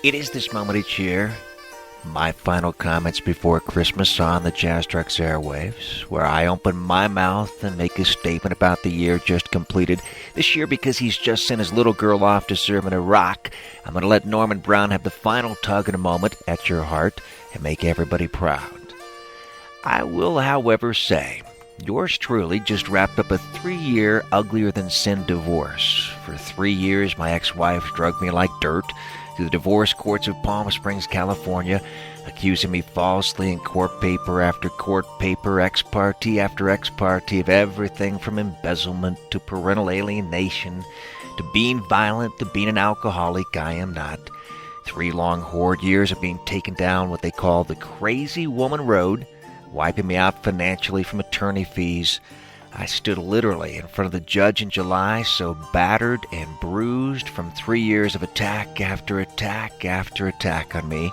It is this moment each year, my final comments before Christmas on the Jazz Trucks airwaves, where I open my mouth and make a statement about the year just completed. This year, because he's just sent his little girl off to serve in Iraq, I'm going to let Norman Brown have the final tug in a moment at your heart and make everybody proud. I will, however, say, yours truly just wrapped up a 3-year uglier-than-sin divorce. For 3 years, my ex-wife drugged me like dirt through the divorce courts of Palm Springs, California, accusing me falsely in court paper after court paper, ex parte after ex parte, of everything from embezzlement to parental alienation to being violent to being an alcoholic. I am not. 3 long horrid years of being taken down what they call the crazy woman road, wiping me out financially from attorney fees. I stood literally in front of the judge in July, so battered and bruised from 3 years of attack after attack after attack on me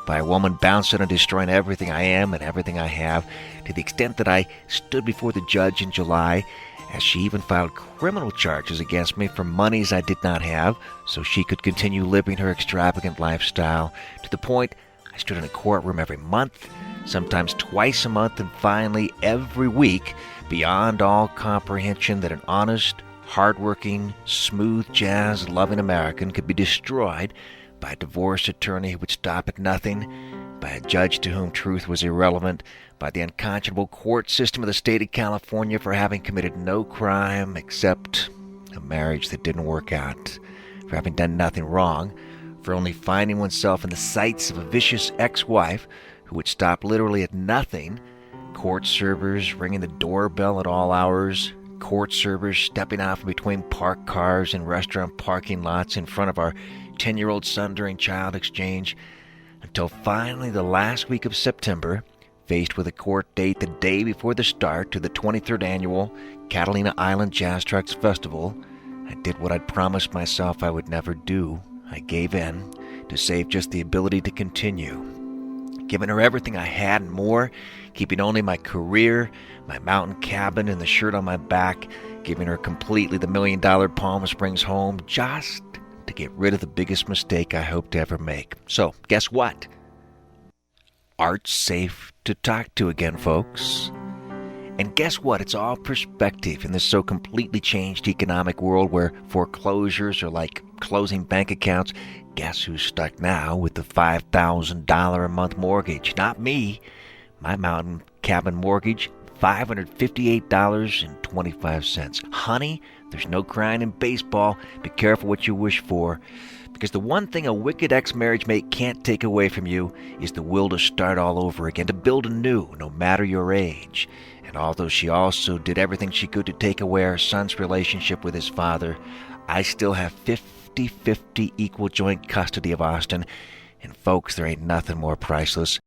by a woman bouncing and destroying everything I am and everything I have, to the extent that I stood before the judge in July, as she even filed criminal charges against me for monies I did not have, so she could continue living her extravagant lifestyle, to the point I stood in a courtroom every month, sometimes twice a month, and finally every week, beyond all comprehension that an honest, hard-working, smooth jazz-loving American could be destroyed by a divorce attorney who would stop at nothing, by a judge to whom truth was irrelevant, by the unconscionable court system of the state of California for having committed no crime except a marriage that didn't work out, for having done nothing wrong, for only finding oneself in the sights of a vicious ex-wife who would stop literally at nothing, court servers ringing the doorbell at all hours, court servers stepping out from between parked cars in restaurant parking lots in front of our 10-year-old son during child exchange, until finally the last week of September, faced with a court date the day before the start to the 23rd annual Catalina Island Jazz Trucks Festival, I did what I'd promised myself I would never do. I gave in to save just the ability to continue. Giving her everything I had and more, keeping only my career, my mountain cabin, and the shirt on my back, giving her completely the $1 million Palm Springs home, just to get rid of the biggest mistake I hope to ever make. So, guess what? Art's safe to talk to again, folks. And guess what? It's all perspective in this so completely changed economic world where foreclosures are like closing bank accounts. Guess who's stuck now with the $5,000 a month mortgage? Not me. My mountain cabin mortgage, $558.25. Honey, there's no crying in baseball. Be careful what you wish for. Because the one thing a wicked ex-marriage mate can't take away from you is the will to start all over again, to build anew, no matter your age. And although she also did everything she could to take away our son's relationship with his father, I still have 50-50 equal joint custody of Austin. And folks, there ain't nothing more priceless